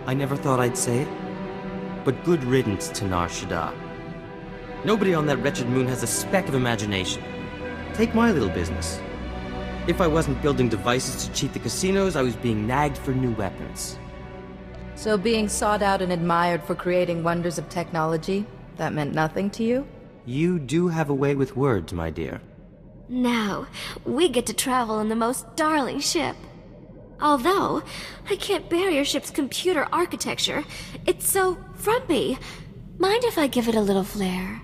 I never thought I'd say it, but good riddance to Nar Shaddaa. Nobody on that wretched moon has a speck of imagination. Take my little business. If I wasn't building devices to cheat the casinos, I was being nagged for new weapons. So being sought out and admired for creating wonders of technology, that meant nothing to you? You do have a way with words, my dear. Now, we get to travel in the most darling ship. Although, I can't bear your ship's computer architecture. It's so frumpy. Mind if I give it a little flair?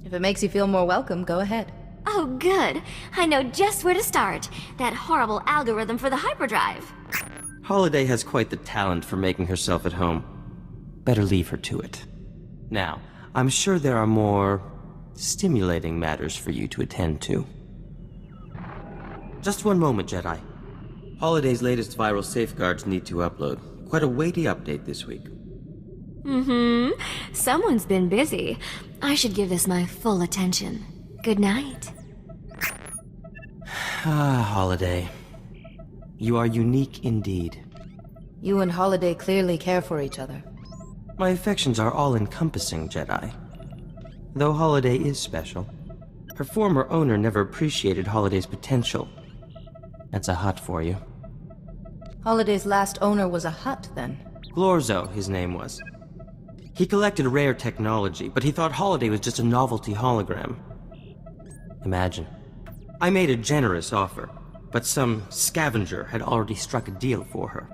If it makes you feel more welcome, go ahead. Oh, good. I know just where to start. That horrible algorithm for the hyperdrive. Holiday has quite the talent for making herself at home. Better leave her to it. Now, I'm sure there are more stimulating matters for you to attend to. Just one moment, Jedi. Holiday's latest viral safeguards need to upload. Quite a weighty update this week. Someone's been busy. I should give this my full attention. Good night. Ah, Holiday. You are unique indeed. You and Holiday clearly care for each other. My affections are all-encompassing, Jedi. Though Holiday is special, her former owner never appreciated Holiday's potential. That's a hut for you. Holiday's last owner was a hut, then? Glorzo, his name was. He collected rare technology, but he thought Holiday was just a novelty hologram. Imagine. I made a generous offer, but some scavenger had already struck a deal for her.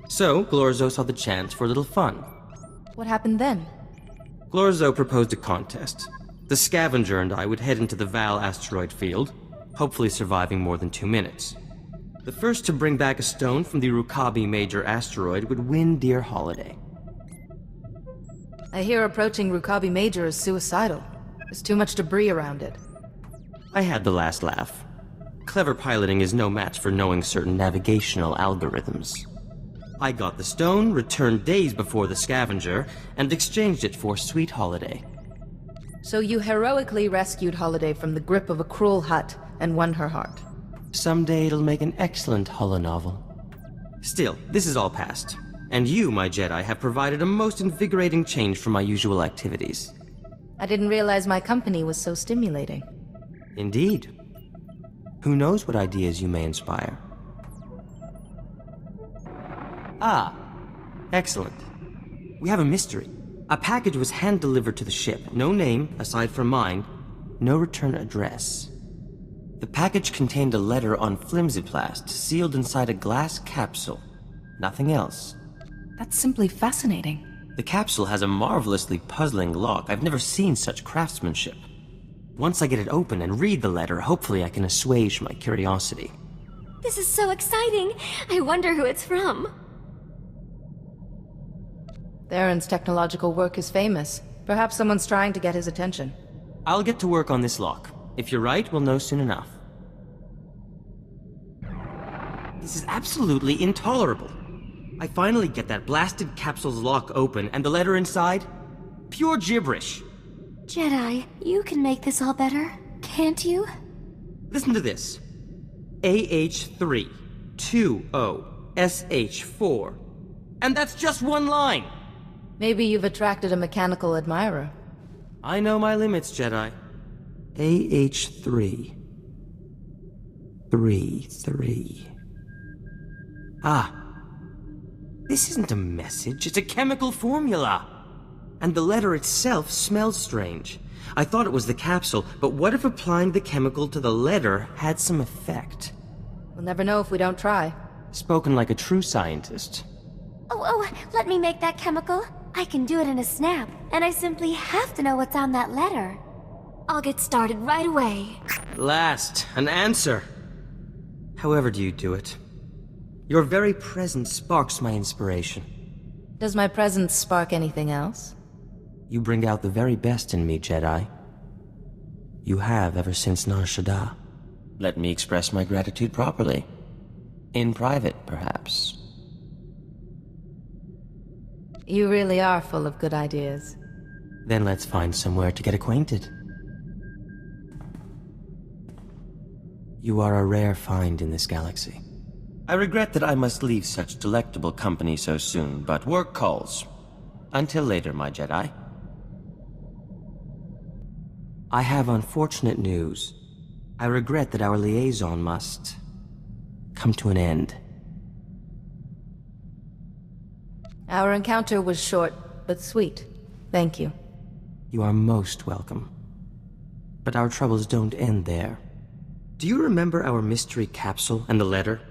So, Glorzo saw the chance for a little fun. What happened then? Glorzo proposed a contest. The scavenger and I would head into the Val asteroid field, hopefully surviving more than 2 minutes. The first to bring back a stone from the Rukabi major asteroid would win dear Holiday. I hear approaching Rukabi Major is suicidal. There's too much debris around it. I had the last laugh. Clever piloting is no match for knowing certain navigational algorithms. I got the stone, returned days before the scavenger, and exchanged it for sweet Holiday. So you heroically rescued Holiday from the grip of a cruel hut and won her heart. Someday it'll make an excellent holonovel. Still, this is all past. And you, my Jedi, have provided a most invigorating change from my usual activities. I didn't realize my company was so stimulating. Indeed. Who knows what ideas you may inspire? Ah, excellent. We have a mystery. A package was hand-delivered to the ship. No name, aside from mine. No return address. The package contained a letter on flimsiplast, sealed inside a glass capsule. Nothing else. That's simply fascinating. The capsule has a marvelously puzzling lock. I've never seen such craftsmanship. Once I get it open and read the letter, hopefully I can assuage my curiosity. This is so exciting. I wonder who it's from. Theran's technological work is famous. Perhaps someone's trying to get his attention. I'll get to work on this lock. If you're right, we'll know soon enough. This is absolutely intolerable. I finally get that blasted capsule's lock open, and the letter inside? Pure gibberish. Jedi, you can make this all better, can't you? Listen to this. AH3, 2O, SH4. And that's just one line! Maybe you've attracted a mechanical admirer. I know my limits, Jedi. AH3. 3. Ah. This isn't a message, it's a chemical formula. And the letter itself smells strange. I thought it was the capsule, but what if applying the chemical to the letter had some effect? We'll never know if we don't try. Spoken like a true scientist. Oh, let me make that chemical. I can do it in a snap, and I simply have to know what's on that letter. I'll get started right away. At last, an answer. However do you do it? Your very presence sparks my inspiration. Does my presence spark anything else? You bring out the very best in me, Jedi. You have ever since Nar Shaddaa. Let me express my gratitude properly. In private, perhaps. You really are full of good ideas. Then let's find somewhere to get acquainted. You are a rare find in this galaxy. I regret that I must leave such delectable company so soon, but work calls. Until later, my Jedi. I have unfortunate news. I regret that our liaison must come to an end. Our encounter was short, but sweet. Thank you. You are most welcome. But our troubles don't end there. Do you remember our mystery capsule and the letter?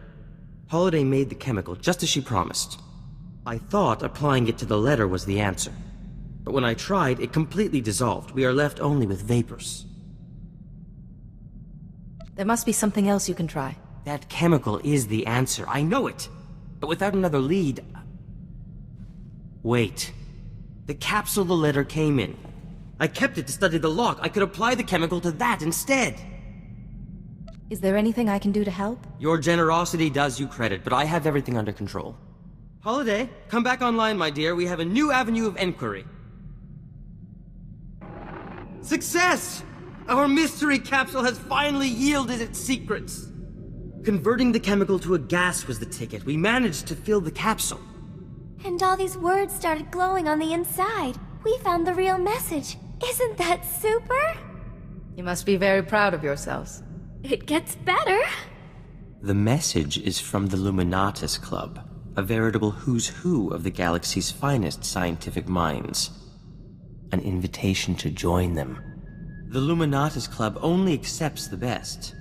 Holiday made the chemical just as she promised. I thought applying it to the letter was the answer. But when I tried, it completely dissolved. We are left only with vapors. There must be something else you can try. That chemical is the answer. I know it. But without another lead... Wait. The capsule the letter came in. I kept it to study the lock. I could apply the chemical to that instead. Is there anything I can do to help? Your generosity does you credit, but I have everything under control. Holiday, come back online, my dear. We have a new avenue of inquiry. Success! Our mystery capsule has finally yielded its secrets. Converting the chemical to a gas was the ticket. We managed to fill the capsule. And all these words started glowing on the inside. We found the real message. Isn't that super? You must be very proud of yourselves. It gets better. The message is from the Luminatus Club, a veritable who's who of the galaxy's finest scientific minds. An invitation to join them. The Luminatus Club only accepts the best.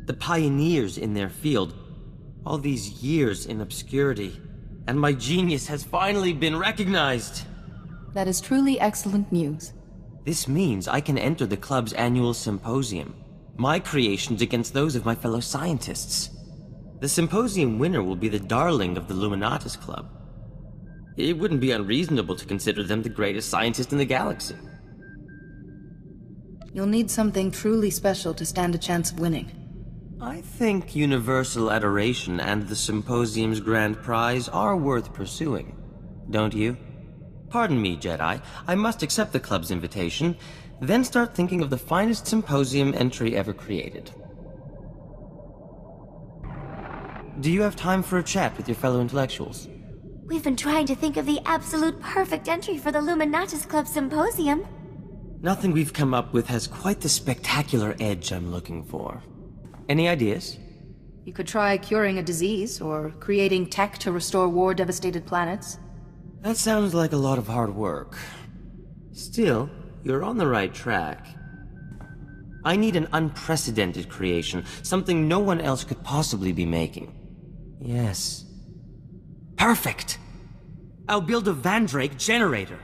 The pioneers in their field. All these years in obscurity. And my genius has finally been recognized. That is truly excellent news. This means I can enter the club's annual symposium. My creations against those of my fellow scientists. The symposium winner will be the darling of the Luminatus Club. It wouldn't be unreasonable to consider them the greatest scientist in the galaxy. You'll need something truly special to stand a chance of winning. I think universal adoration and the symposium's grand prize are worth pursuing. Don't you? Pardon me, Jedi. I must accept the club's invitation, then start thinking of the finest symposium entry ever created. Do you have time for a chat with your fellow intellectuals? We've been trying to think of the absolute perfect entry for the Luminatus Club Symposium. Nothing we've come up with has quite the spectacular edge I'm looking for. Any ideas? You could try curing a disease, or creating tech to restore war-devastated planets. That sounds like a lot of hard work. Still, you're on the right track. I need an unprecedented creation, something no one else could possibly be making. Yes. Perfect! I'll build a Vandrake generator.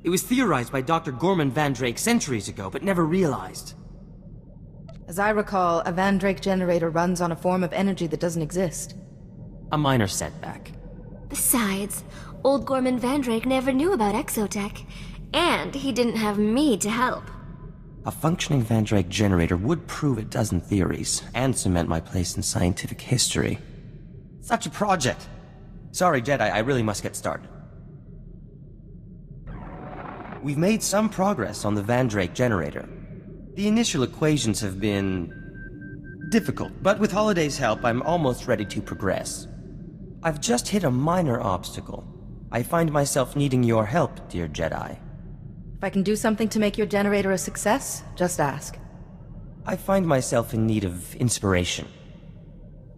It was theorized by Dr. Gorman Vandrake centuries ago, but never realized. As I recall, a Vandrake generator runs on a form of energy that doesn't exist. A minor setback. Besides, old Gorman Vandrake never knew about exotech, and he didn't have me to help. A functioning Vandrake generator would prove a dozen theories, and cement my place in scientific history. Such a project! Sorry, Jedi, I really must get started. We've made some progress on the Vandrake generator. The initial equations have been difficult, but with Holiday's help, I'm almost ready to progress. I've just hit a minor obstacle. I find myself needing your help, dear Jedi. If I can do something to make your generator a success, just ask. I find myself in need of inspiration.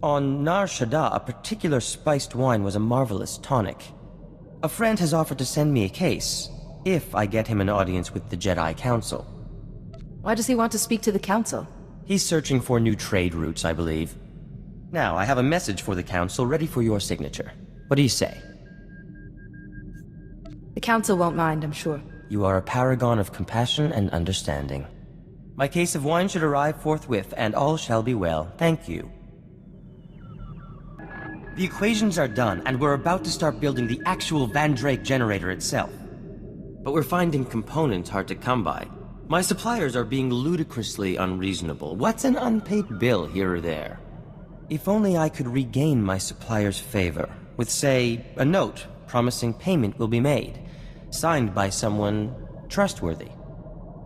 On Nar Shaddaa, a particular spiced wine was a marvelous tonic. A friend has offered to send me a case, if I get him an audience with the Jedi Council. Why does he want to speak to the Council? He's searching for new trade routes, I believe. Now, I have a message for the Council ready for your signature. What do you say? The Council won't mind, I'm sure. You are a paragon of compassion and understanding. My case of wine should arrive forthwith, and all shall be well. Thank you. The equations are done, and we're about to start building the actual Vandrake generator itself. But we're finding components hard to come by. My suppliers are being ludicrously unreasonable. What's an unpaid bill here or there? If only I could regain my supplier's favor, with, say, a note promising payment will be made, signed by someone trustworthy.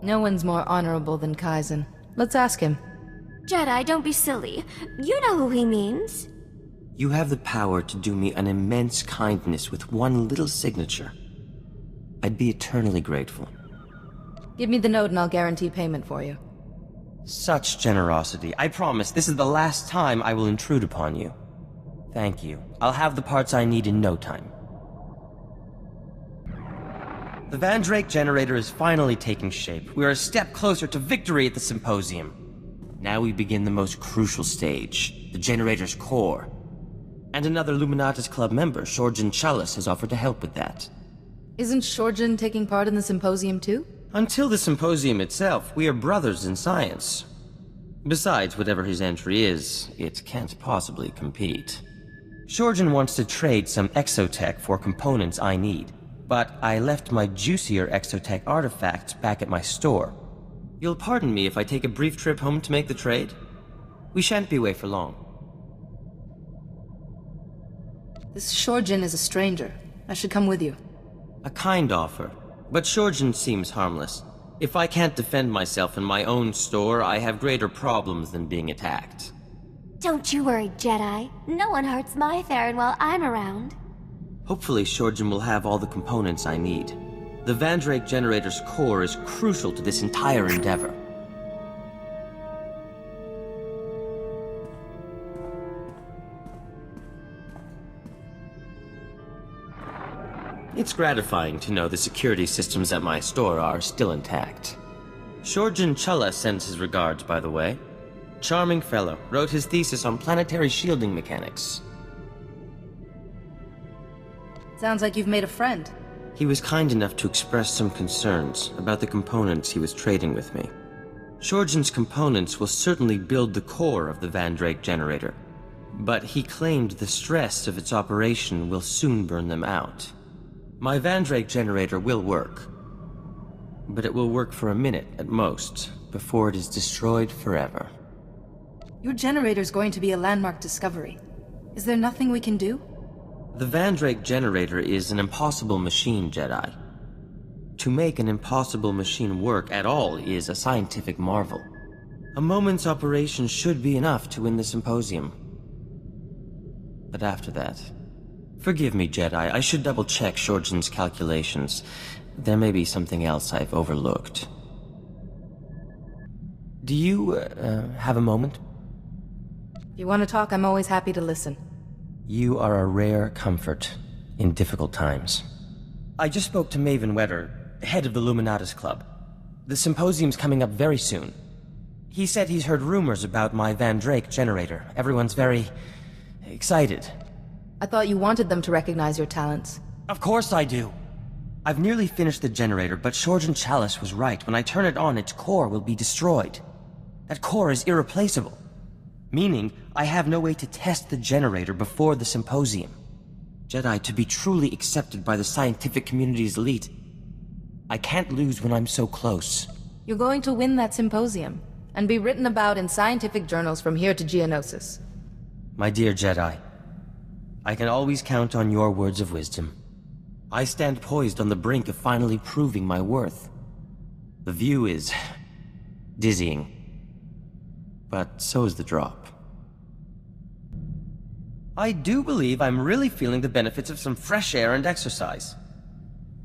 No one's more honorable than Kaizen. Let's ask him. Jedi, don't be silly. You know who he means. You have the power to do me an immense kindness with one little signature. I'd be eternally grateful. Give me the note and I'll guarantee payment for you. Such generosity. I promise this is the last time I will intrude upon you. Thank you. I'll have the parts I need in no time. The Vandrake generator is finally taking shape. We are a step closer to victory at the symposium. Now we begin the most crucial stage, the generator's core. And another Luminatus Club member, Shorjan Chalice, has offered to help with that. Isn't Shorjan taking part in the symposium too? Until the symposium itself, we are brothers in science. Besides, whatever his entry is, it can't possibly compete. Shorjan wants to trade some exotech for components I need, but I left my juicier exotech artifacts back at my store. You'll pardon me if I take a brief trip home to make the trade? We shan't be away for long. This Shorjan is a stranger. I should come with you. A kind offer, but Shorjan seems harmless. If I can't defend myself in my own store, I have greater problems than being attacked. Don't you worry, Jedi. No one hurts my Theran while I'm around. Hopefully Shorjan will have all the components I need. The Vandrake generator's core is crucial to this entire endeavor. It's gratifying to know the security systems at my store are still intact. Shorjan Challa sends his regards, by the way. Charming fellow, wrote his thesis on planetary shielding mechanics. Sounds like you've made a friend. He was kind enough to express some concerns about the components he was trading with me. Shorjan's components will certainly build the core of the Vandrake generator, but he claimed the stress of its operation will soon burn them out. My Vandrake generator will work, but it will work for a minute at most, before it is destroyed forever. Your generator's going to be a landmark discovery. Is there nothing we can do? The Vandrake generator is an impossible machine, Jedi. To make an impossible machine work at all is a scientific marvel. A moment's operation should be enough to win the symposium. But after that... Forgive me, Jedi. I should double-check Shorjan's calculations. There may be something else I've overlooked. Do you, have a moment? If you want to talk, I'm always happy to listen. You are a rare comfort in difficult times. I just spoke to Maven Wetter, head of the Luminatus Club. The symposium's coming up very soon. He said he's heard rumors about my Vandrake generator. Everyone's very... excited. I thought you wanted them to recognize your talents. Of course I do. I've nearly finished the generator, but Shorjan Chalice was right. When I turn it on, its core will be destroyed. That core is irreplaceable. Meaning, I have no way to test the generator before the symposium. Jedi, to be truly accepted by the scientific community's elite, I can't lose when I'm so close. You're going to win that symposium, and be written about in scientific journals from here to Geonosis. My dear Jedi, I can always count on your words of wisdom. I stand poised on the brink of finally proving my worth. The view is... dizzying. But so is the drop. I do believe I'm really feeling the benefits of some fresh air and exercise.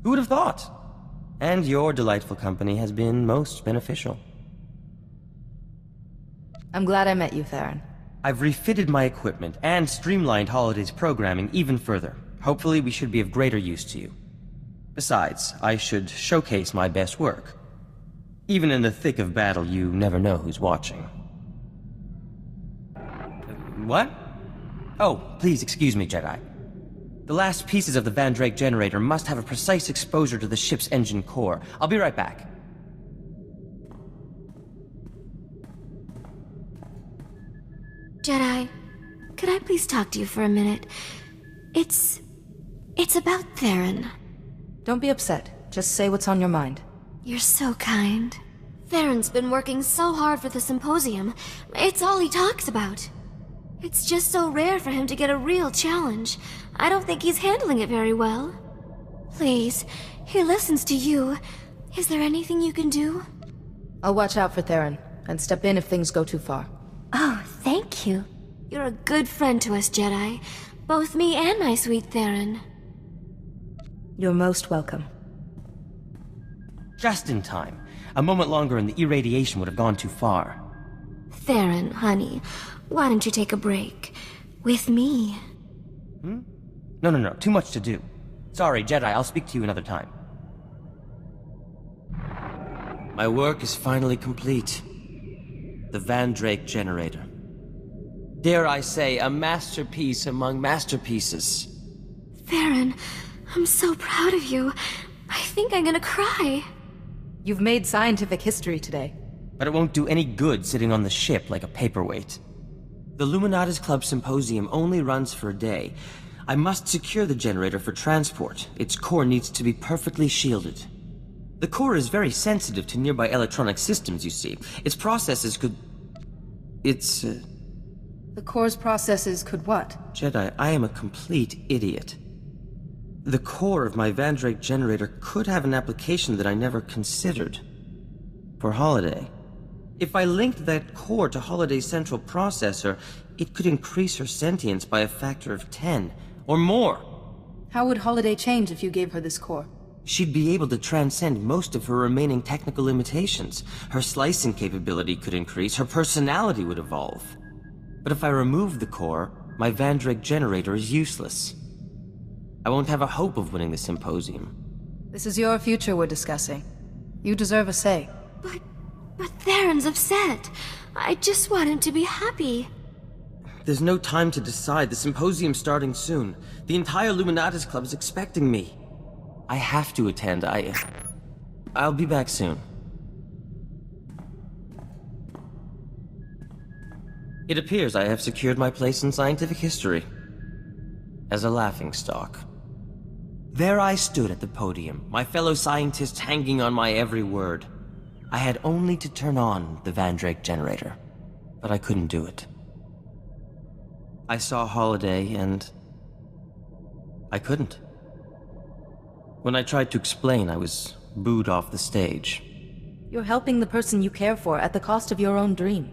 Who would have thought? And your delightful company has been most beneficial. I'm glad I met you, Theran. I've refitted my equipment and streamlined Holiday's programming even further. Hopefully we should be of greater use to you. Besides, I should showcase my best work. Even in the thick of battle, you never know who's watching. What? Oh, please excuse me, Jedi. The last pieces of the Vandrake generator must have a precise exposure to the ship's engine core. I'll be right back. Jedi, could I please talk to you for a minute? It's about Theran. Don't be upset. Just say what's on your mind. You're so kind. Theran's been working so hard for the symposium. It's all he talks about. It's just so rare for him to get a real challenge. I don't think he's handling it very well. Please, he listens to you. Is there anything you can do? I'll watch out for Theran, and step in if things go too far. Oh, thank you. You're a good friend to us, Jedi. Both me and my sweet Theran. You're most welcome. Just in time. A moment longer and the irradiation would have gone too far. Theran, honey, why don't you take a break? With me. No. Too much to do. Sorry, Jedi, I'll speak to you another time. My work is finally complete. The Vandrake generator. Dare I say, a masterpiece among masterpieces. Theran, I'm so proud of you. I think I'm gonna cry. You've made scientific history today. But it won't do any good sitting on the ship like a paperweight. The Luminatis Club Symposium only runs for a day. I must secure the generator for transport. Its core needs to be perfectly shielded. The core is very sensitive to nearby electronic systems, you see. Its processes could... The core's processes could what? Jedi, I am a complete idiot. The core of my Vandrake generator could have an application that I never considered. For Holiday. If I linked that core to Holiday's central processor, it could increase her sentience by a factor of 10, or more. How would Holiday change if you gave her this core? She'd be able to transcend most of her remaining technical limitations. Her slicing capability could increase, her personality would evolve. But if I remove the core, my Vandrake generator is useless. I won't have a hope of winning the symposium. This is your future we're discussing. You deserve a say. But Theran's upset. I just want him to be happy. There's no time to decide. The symposium's starting soon. The entire Luminatis Club is expecting me. I have to attend. I'll be back soon. It appears I have secured my place in scientific history. As a laughingstock. There I stood at the podium, my fellow scientists hanging on my every word. I had only to turn on the Vandrake generator, but I couldn't do it. I saw Holiday and... I couldn't. When I tried to explain, I was booed off the stage. You're helping the person you care for at the cost of your own dream.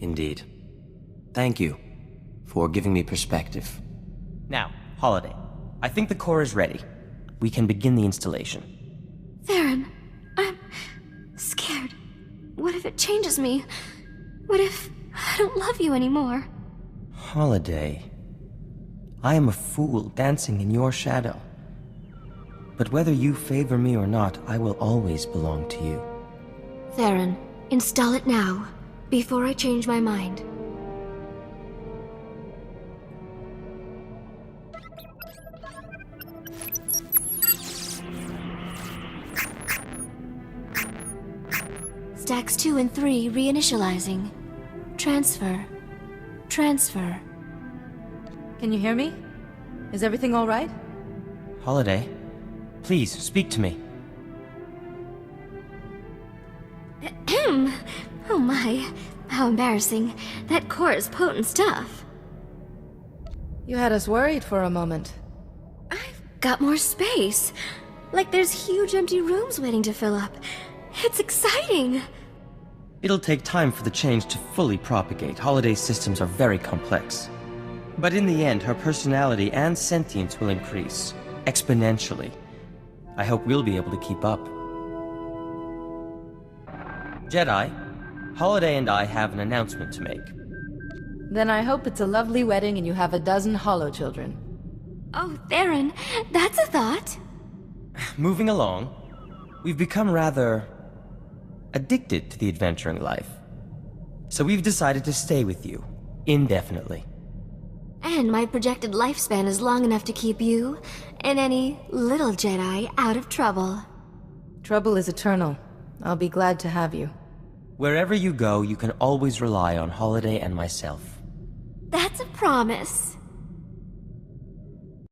Indeed. Thank you for giving me perspective. Now, Holiday, I think the core is ready. We can begin the installation. Theran, I'm scared. What if it changes me? What if I don't love you anymore? Holiday, I am a fool dancing in your shadow. But whether you favor me or not, I will always belong to you. Theran, install it now, before I change my mind. Stacks 2 and 3 reinitializing. Transfer. Transfer. Can you hear me? Is everything all right? Holiday, please speak to me. Oh my, how embarrassing. That core is potent stuff. You had us worried for a moment. I've got more space. Like there's huge empty rooms waiting to fill up. It's exciting. It'll take time for the change to fully propagate. Holiday's systems are very complex. But in the end, her personality and sentience will increase. Exponentially. I hope we'll be able to keep up. Jedi, Holiday and I have an announcement to make. Then I hope it's a lovely wedding and you have a dozen hollow children. Oh, Theran, that's a thought. Moving along, we've become rather addicted to the adventuring life. So we've decided to stay with you, indefinitely. And my projected lifespan is long enough to keep you and any little Jedi out of trouble. Trouble is eternal. I'll be glad to have you. Wherever you go, you can always rely on Holiday and myself. That's a promise.